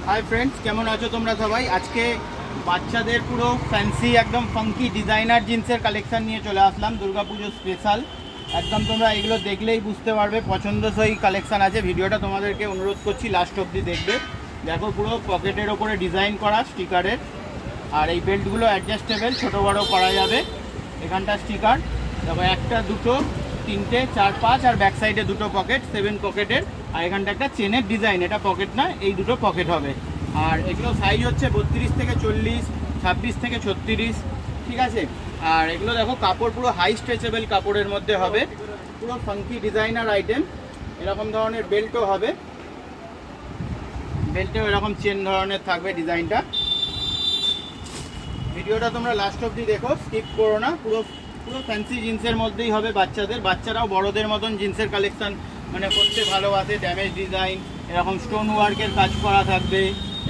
Hi friends केमन आछो तोमरा सबाई। आज के बाच्चादेर पुरो फैंसि एकदम फंकी डिजाइनार जिन्सের কালেকশন নিয়ে চলে আসলাম দুর্গাপুজো স্পেশাল। একদম তোমরা এগুলো দেখলেই বুঝতে পারবে পছন্দসই কালেকশন আছে। ভিডিওটা তোমাদেরকে অনুরোধ করছি লাস্ট অবধি দেখবে। দেখো পুরো পকেটের ওপরে ডিজাইন করা স্টিকারের, আর এই বেল্টগুলো অ্যাডজাস্টেবল ছোট বড় করা যাবে। এখানটা স্টিকার দেখো, একটা দুটো তিনটে চার পাঁচ, আর ব্যাক সাইডে দুটো পকেট 7 পকেটের, আর এখানটা একটা চেনের ডিজাইন। এটা পকেট না, এই দুটো পকেট হবে। আর এগুলো সাইজ হচ্ছে 32 থেকে 40, 26 থেকে 36, ঠিক আছে। আর এগুলো দেখো কাপড় পুরো হাই স্ট্রেচেবল কাপড়ের মধ্যে হবে, পুরো ফাঙ্কি ডিজাইনার আইটেম। এরকম ধরনের বেল্টও হবে, বেল্টেও এরকম চেন ধরনের থাকবে ডিজাইনটা। ভিডিওটা তোমরা লাস্ট অবধি দেখো, স্কিপ করো না। পুরো পুরো ফ্যান্সি জিন্সের মধ্যেই হবে বাচ্চাদের, বাচ্চারাও বড়দের মতন জিন্সের কালেকশন মানে করতে ভালোবাসে। ড্যামেজ ডিজাইন, এরকম স্টোন ওয়ার্কের কাজ করা থাকবে,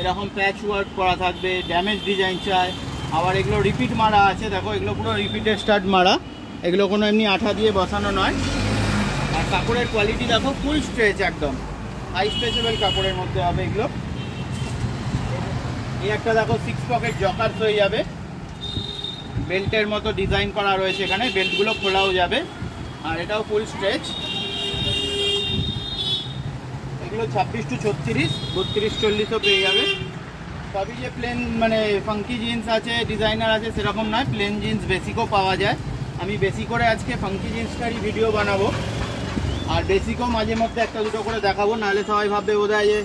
এরকম প্যাচ ওয়ার্ক করা থাকবে, ড্যামেজ ডিজাইন চায়। আবার এগুলো রিপিট মারা আছে, দেখো এগুলো পুরো রিপিটের স্টার্ট মারা, এগুলো কোনো এমনি আঠা দিয়ে বসানো নয়। আর কাপড়ের কোয়ালিটি দেখো ফুল স্ট্রেচ, একদম হাই স্ট্রেচেবল কাপড়ের মধ্যে হবে এগুলো। এই একটা দেখো 6 পকেট জকার্স হয়ে যাবে, বেল্টের মতো ডিজাইন করা রয়েছে এখানে, বেল্টগুলো খোলাও যাবে। আর এটাও ফুল স্ট্রেচ। এগুলো 26 টু 36, 32, 40ও পেয়ে যাবে। সবই যে প্লেন মানে ফাঙ্কি জিন্স আছে ডিজাইনার আছে সেরকম নয়, প্লেন জিন্স বেসিকও পাওয়া যায়। আমি বেশি করে আজকে ফাঙ্কি জিন্সটারই ভিডিও বানাবো, আর বেসিকও মাঝে মধ্যে একটা দুটো করে দেখাবো, নাহলে সবাই ভাববে বোধহয় যে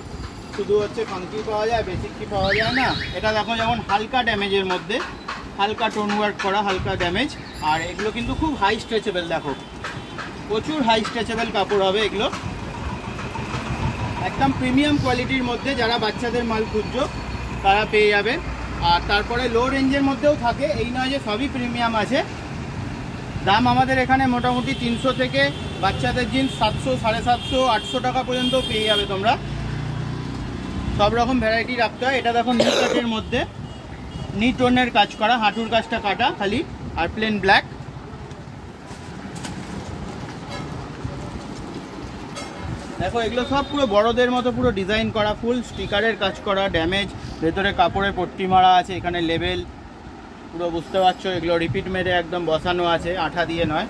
শুধু হচ্ছে ফাঙ্কি পাওয়া যায় বেসিক কি পাওয়া যায় না। এটা দেখো যেমন হালকা ড্যামেজের মধ্যে, হালকা টোন ওয়ার্ক করা, হালকা ড্যামেজ। আর এগুলো কিন্তু খুব হাই স্ট্রেচেবল, দেখো প্রচুর হাই স্ট্রেচেবল কাপড় হবে এগুলো, একদম প্রিমিয়াম কোয়ালিটির মধ্যে। যারা বাচ্চাদের মাল খুঁজছো তারা পেয়ে যাবে। আর তারপরে লো রেঞ্জের মধ্যেও থাকে, এই নয় যে সবই প্রিমিয়াম আছে। দাম আমাদের এখানে মোটামুটি 300 থেকে বাচ্চাদের জিন্স 700, 750, 800 টাকা পর্যন্ত পেয়ে যাবে তোমরা। সব রকম ভ্যারাইটি রাখতে হয়। এটা দেখো নি কাটের মধ্যে, নি টোনের কাজ করা, হাঁটুর কাজটা কাটা খালি, আর প্লেন ব্ল্যাক। দেখো এগুলো সব পুরো বড়দের মতো পুরো ডিজাইন করা, ফুল স্টিকারের কাজ করা, ড্যামেজ, ভেতরে কাপড়ের পট্টি মারা আছে, এখানে লেবেল পুরো বুঝতে পারছো। এগুলো রিপিট মেরে একদম বসানো আছে, আঠা দিয়ে নয়।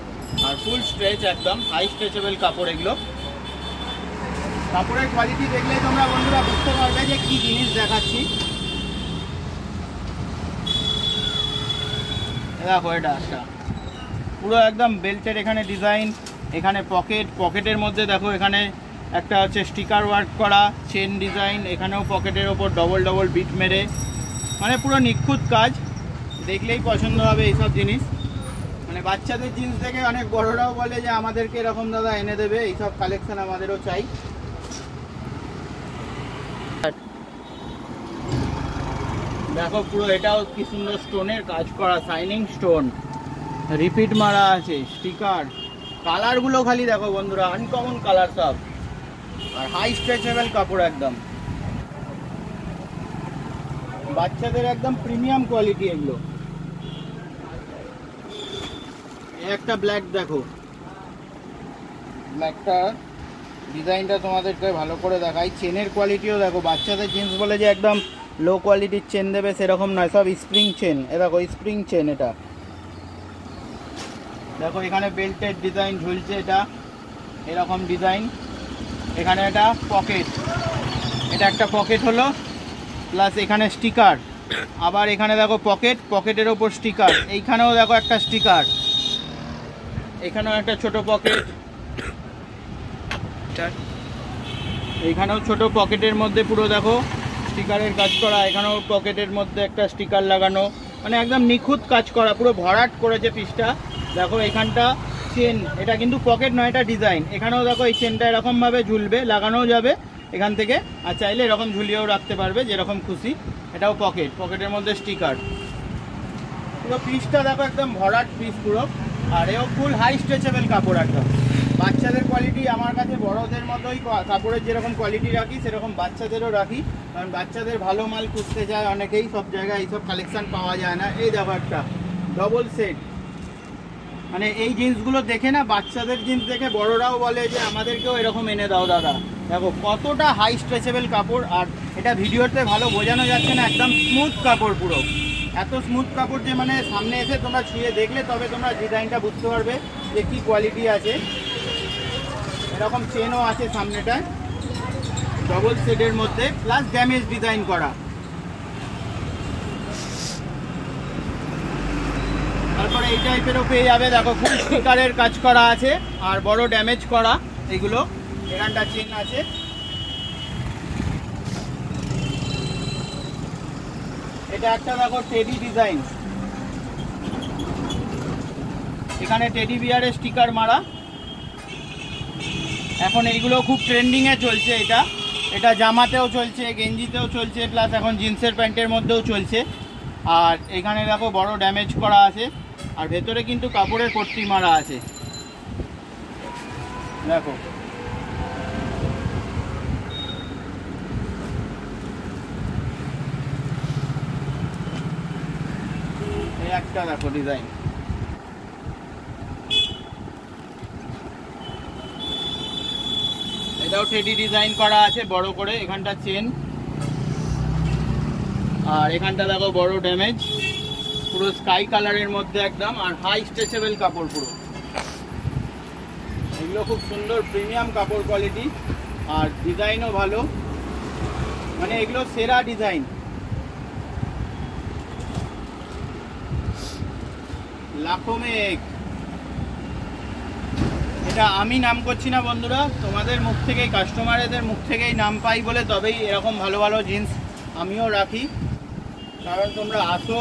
আর ফুল স্ট্রেচ, একদম হাই স্ট্রেচেবল কাপড় এগুলো। কাপড়ের কোয়ালিটি দেখলে তোমরা বন্ধুরা বুঝতে পারবে যে কি জিনিস দেখাচ্ছি। দেখো এটা একটা পুরো একদম বেল্টের এখানে ডিজাইন, এখানে পকেট, পকেটের মধ্যে দেখো এখানে একটা হচ্ছে স্টিকার ওয়ার্ক করা, চেন ডিজাইন, এখানেও পকেটের ওপর ডবল ডবল বিট মেরে, মানে পুরো নিখুঁত কাজ। দেখলেই পছন্দ হবে এইসব জিনিস। মানে বাচ্চাদের জিন্স দেখে অনেক বড়রাও বলে যে আমাদেরকে এরকম দাদা এনে দেবে, এইসব কালেকশন আমাদেরও চাই। দেখো পুরো এটাও কি সুন্দর স্টোনের কাজ করা, শাইনিং স্টোন, রিপিট মারা আছে, স্টিকার। কালারগুলো খালি দেখো বন্ধুরা, আনকমন কালার সব, আর হাই স্ট্রেচেবল কাপড় একদম বাচ্চাদের, একদম প্রিমিয়াম কোয়ালিটি এগুলো। একটা ব্ল্যাক দেখো, ব্ল্যাকটা ডিজাইনটা তোমাদেরকে ভালো করে দেখাই। চেনের কোয়ালিটিও দেখো, বাচ্চাদের জিন্স বলে যে একদম লো কোয়ালিটির চেন দেবে সেরকম নয়, সব স্প্রিং চেন। এ দেখো স্প্রিং চেন, এটা দেখো এখানে বেল্টের ডিজাইন ঝুলছে, এটা এরকম ডিজাইন। এখানে একটা পকেট, এটা একটা পকেট হলো, প্লাস এখানে স্টিকার। আবার এখানে দেখো পকেট, পকেটের ওপর স্টিকার। এইখানেও দেখো একটা স্টিকার, এখানেও একটা ছোট পকেট, এইখানেও ছোট পকেটের মধ্যে পুরো দেখো স্টিকারের কাজ করা। এখানেও পকেটের মধ্যে একটা স্টিকার লাগানো, মানে একদম নিখুঁত কাজ করা, পুরো ভরাট করেছে পিসটা। দেখো এখানটা চেন, এটা কিন্তু পকেট নয়, এটা ডিজাইন। এখানেও দেখো এই চেনটা এরকমভাবে ঝুলবে, লাগানোও যাবে এখান থেকে, আর চাইলে এরকম ঝুলিয়েও রাখতে পারবে যেরকম খুশি। এটাও পকেট, পকেটের মধ্যে স্টিকার। পুরো পিসটা দেখো একদম ভরাট পিস পুরো। আর এও ফুল হাই স্ট্রেচেবল কাপড় একদম। বাচ্চাদের কোয়ালিটি আমার কাছে বড়দের মতোই, কাপড়ের যেরকম কোয়ালিটি রাখি সেরকম বাচ্চাদেরও রাখি, কারণ বাচ্চাদের ভালো মাল খুঁজতে চায় অনেকেই, সব জায়গায় এইসব কালেকশান পাওয়া যায় না। এই দেখো একটা ডবল সেট, মানে এই জিন্সগুলো দেখে না, বাচ্চাদের জিন্স দেখে বড়রাও বলে যে আমাদেরকেও এরকম এনে দাও দাদা। দেখো কতটা হাই স্ট্রেচেবল কাপড়, আর এটা ভিডিওতে ভালো বোঝানো যাচ্ছে না, একদম স্মুথ কাপড়, পুরো এত স্মুথ কাপড় যে মানে সামনে এসে তোমরা ছুঁয়ে দেখলে তবে তোমরা ডিজাইনটা বুঝতে পারবে যে কি কোয়ালিটি আছে। এরকম চেনও আছে সামনেটায়, ডবল সেটের মধ্যে, প্লাস ড্যামেজ ডিজাইন করা। তারপরে এই টাইপেরও পেয়ে যাবে, দেখো ফুল স্টিকারের কাজ করা আছে আর বড় ড্যামেজ করা এগুলো। এখানটা চেন আছে, এটা একটা দেখো টেডি ডিজাইন, এখানে টেডি বিয়ারের স্টিকার মারা। এখন এইগুলো খুব ট্রেন্ডিংয়ে চলছে, এটা জামাতেও চলছে, গেঞ্জিতেও চলছে, প্লাস এখন জিন্সের প্যান্টের মধ্যেও চলছে। আর এখানে দেখো বড় ড্যামেজ করা আছে, আর ভেতরে কিন্তু কাপড়ের পট্টি মারা আছে। দেখো এই একটা দেখো ডিজাইন, এটাও টেডি ডিজাইন করা আছে বড় করে। এখানটা চেন, আর এখানটা দেখো বড় ড্যামেজ, পুরো স্কাই কালারের মধ্যে একদম, আর হাই স্ট্রেচেবল কাপড় পুরো। এগুলো খুব সুন্দর প্রিমিয়াম কাপড় কোয়ালিটি, আর ডিজাইনও ভালো, মানে এগুলো সেরা ডিজাইন। লাখো মে এক, এটা আমি নাম করছি না বন্ধুরা, তোমাদের মুখ থেকেই, কাস্টমারদের মুখ থেকেই নাম পাই বলে তবেই এরকম ভালো ভালো জিন্স আমিও রাখি। কারণ তোমরা আসো,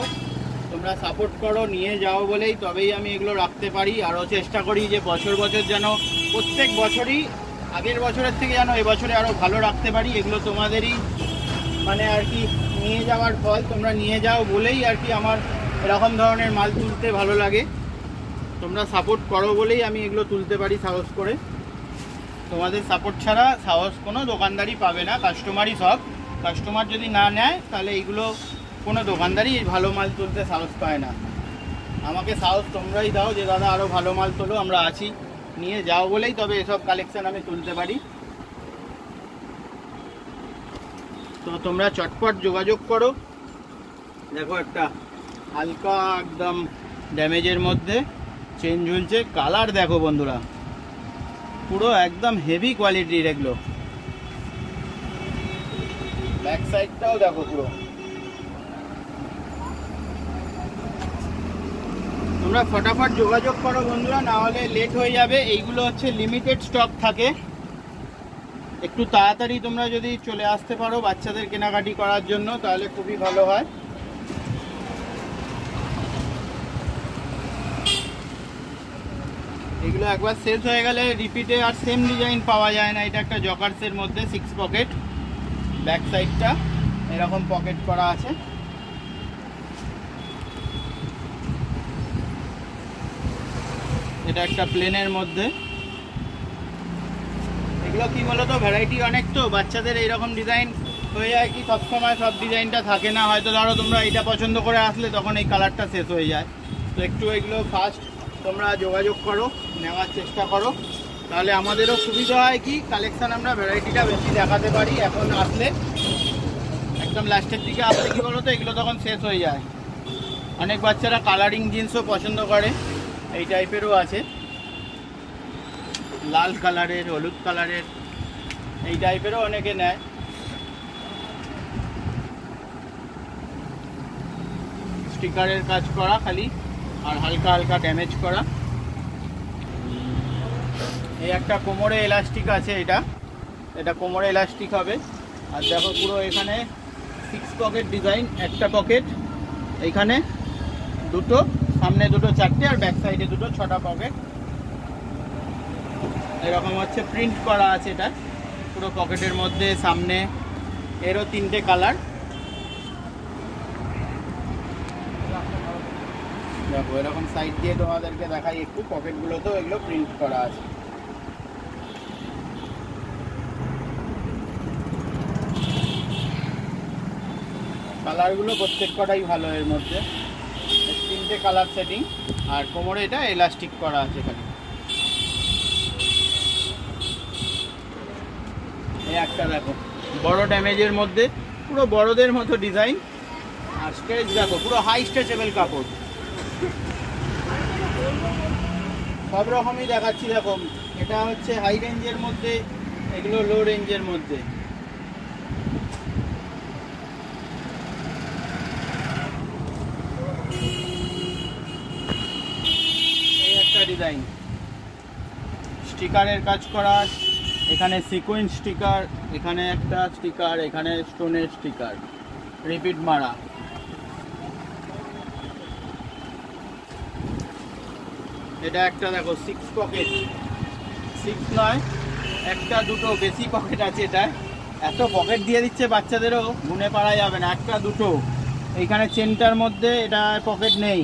তোমরা সাপোর্ট করো, নিয়ে যাও বলেই তবেই আমি এগুলো রাখতে পারি। আরও চেষ্টা করি যে বছর বছর যেন প্রত্যেক বছরই আগের বছরের থেকে যেন এবছরে আরও ভালো রাখতে পারি। এগুলো তোমাদেরই মানে আর কি নিয়ে যাওয়ার ফল, তোমরা নিয়ে যাও বলেই আর কি আমার এরকম ধরনের মাল তুলতে ভালো লাগে। তোমরা সাপোর্ট করো বলেই আমি এগুলো তুলতে পারি সাহস করে। তোমাদের সাপোর্ট ছাড়া সাহস কোনো দোকানদারই পাবে না, কাস্টমারই সব। কাস্টমার যদি না নেয় তাহলে এইগুলো কোনো দোকানদারই ভালো মাল তুলতে সাহস পায় না। আমাকে সাহস তোমরাই দাও যে দাদা আরও ভালো মাল তোলো, আমরা আছি, নিয়ে যাও বলেই তবে এসব কালেকশান আমি তুলতে পারি। তো তোমরা চটপট যোগাযোগ করো। দেখো একটা হালকা একদম ড্যামেজের মধ্যে চেন ঝুলছে, কালার দেখো বন্ধুরা, পুরো একদম হেভি কোয়ালিটির এগুলো। ব্যাক সাইডটাও দেখো পুরো। তোমরা ফটাফট যোগাযোগ করো বন্ধুরা, না হলে লেট হয়ে যাবে। এইগুলো হচ্ছে লিমিটেড স্টক থাকে, একটু তাড়াতাড়ি তোমরা যদি চলে আসতে পারো বাচ্চাদের কেনাকাটি করার জন্য তাহলে খুবই ভালো হয়। এগুলো একবার শেষ হয়ে গেলে রিপিটে আর সেম ডিজাইন পাওয়া যায় না। এটা একটা জকার্সের মধ্যে 6 পকেট, ব্যাক সাইডটা এরকম পকেট করা আছে। এটা একটা প্লেনের মধ্যে। এগুলো কি বলতো ভ্যারাইটি অনেক, তো বাচ্চাদের এইরকম ডিজাইন হয়ে যায় কি সবসময় সব ডিজাইনটা থাকে না। হয়তো ধরো তোমরা এইটা পছন্দ করে আসলে তখন এই কালারটা শেষ হয়ে যায়। তো একটু এগুলো ফার্স্ট তোমরা যোগাযোগ করো, নেওয়ার চেষ্টা করো, তাহলে আমাদেরও সুবিধা হয় কি কালেকশান আমরা ভ্যারাইটিটা বেশি দেখাতে পারি। এখন আসলে একদম লাস্টের দিকে আসলে কি বলো তো এগুলো তখন শেষ হয়ে যায়। অনেক বাচ্চারা কালারিং জিন্সও পছন্দ করে, এই টাইপেরও আছে, লাল কালারের, হলুদ কালারের, এই টাইপেরও অনেকে নেয়। স্টিকারের কাজ করা খালি, আর হালকা হালকা ড্যামেজ করা। এই একটা কোমরে এলাস্টিক আছে, এটা কোমরে এলাস্টিক হবে। আর দেখো পুরো এখানে 6 পকেট ডিজাইন, একটা পকেট এইখানে দুটো, সামনে দুটো 4টে, আর ব্যাক সাইডে দুটো 6টা পকেট। এরকম হচ্ছে প্রিন্ট করা আছে এটা পুরো পকেটের মধ্যে। সামনে এরও 3টে কালার। দেখো এরকম সাইড দিয়ে তোমাদেরকে দেখাই একটু, পকেটগুলোতেও এগুলো প্রিন্ট করা আছে। কালারগুলো প্রত্যেক কটাই ভালো, এর মধ্যে 3টে কালার সেটিং, আর কোমরে এটা এলাস্টিক করা আছে এখানে। এই একটা দেখো বড় ড্যামেজের মধ্যে, পুরো বড়দের মতো ডিজাইন, আর স্ট্রেচ দেখো পুরো হাই স্ট্রেচেবল কাপড়। সব রকমই দেখাচ্ছি। দেখো এটা হচ্ছে হাই রেঞ্জের মধ্যে, এগুলো লো রেঞ্জের মধ্যে। এই একটা ডিজাইন, স্টিকারের কাজ করা, এখানে সিকোয়েন্স স্টিকার, এখানে একটা স্টিকার, এখানে স্টোনের স্টিকার, রিপিট মারা। এটা একটা দেখো 6 পকেট, 6 নয়, একটা দুটো বেশি পকেট আছে। এটা এত পকেট দিয়ে দিচ্ছে বাচ্চাদেরও গুনে পারা যাবে না। একটা দুটো, এইখানে চেনটার মধ্যে এটা পকেট নেই।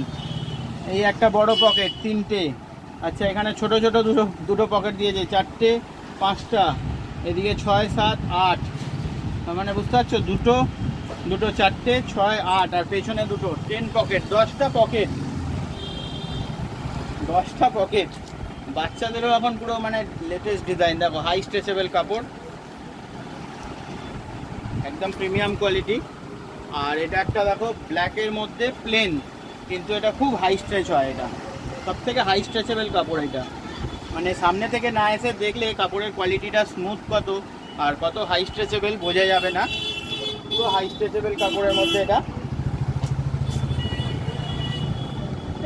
এই একটা বড় পকেট 3টে। আচ্ছা এখানে ছোট ছোট দুটো পকেট দিয়েছে, 4টে 5টা, এদিকে 6 7 8, তার মানে বুঝতে পারছো, দুটো 4টে 6 8, আর পেছনে দুটো, 10 পকেট, 10টা পকেট, 10টা পকেট। বাচ্চাদেরও এখন পুরো মানে লেটেস্ট ডিজাইন। দেখো হাই স্ট্রেচেবল কাপড়, একদম প্রিমিয়াম কোয়ালিটি। আর এটা একটা দেখো ব্ল্যাকের মধ্যে প্লেন, কিন্তু এটা খুব হাই স্ট্রেচ হয়। এটা সব থেকে হাই স্ট্রেচেবল কাপড়। এটা মানে সামনে থেকে না এসে দেখলে কাপড়ের কোয়ালিটিটা স্মুথ কত আর কত হাই স্ট্রেচেবল বোঝা যাবে না। পুরো হাই স্ট্রেচেবল কাপড়ের মধ্যে এটা।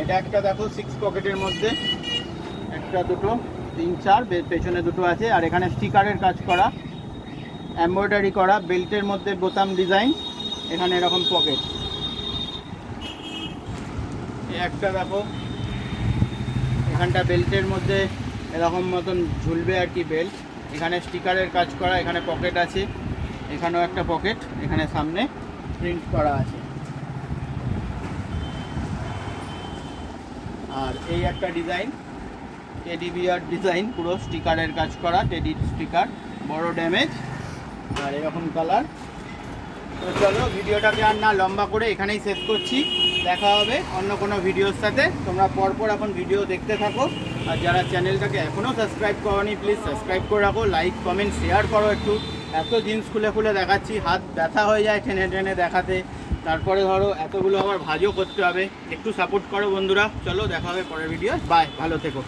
এটা একটা দেখো 6 পকেটের মধ্যে, একটা দুটো 3 4, পেছনে দুটো আছে। আর এখানে স্টিকারের কাজ করা, এমব্রয়ডারি করা, বেল্টের মধ্যে বোতাম ডিজাইন, এখানে এরকম পকেট। এই একটা দেখো, এখানটা বেল্টের মধ্যে এরকম মতন ঝুলবে আর কি বেল্ট, এখানে স্টিকারের কাজ করা, এখানে পকেট আছে, এখানেও একটা পকেট, এখানে সামনে প্রিন্ট করা আছে। আর এই একটা ডিজাইন, টেডি বিয়ার ডিজাইন, পুরো স্টিকারের কাজ করা, টেডি স্টিকার, বড় ড্যামেজ, আর এরকম কালার। তো চলো ভিডিওটাকে আর না লম্বা করে এখানেই শেষ করছি। দেখা হবে অন্য কোনো ভিডিওর সাথে। তোমরা পরপর এখন ভিডিও দেখতে থাকো। আর যারা চ্যানেলটাকে এখনও সাবস্ক্রাইব করোনি প্লিজ সাবস্ক্রাইব করে রাখো, লাইক কমেন্ট শেয়ার করো একটু। এত জিন্স খুলে খুলে দেখাচ্ছি, হাত ব্যথা হয়ে যায় টেনে টেনে দেখাতে। তারপরে ধরো এতগুলো আবার ভাজও করতে হবে। একটু সাপোর্ট করো বন্ধুরা। চলো দেখা হবে পরের ভিডিও। বাই, ভালো থেকো।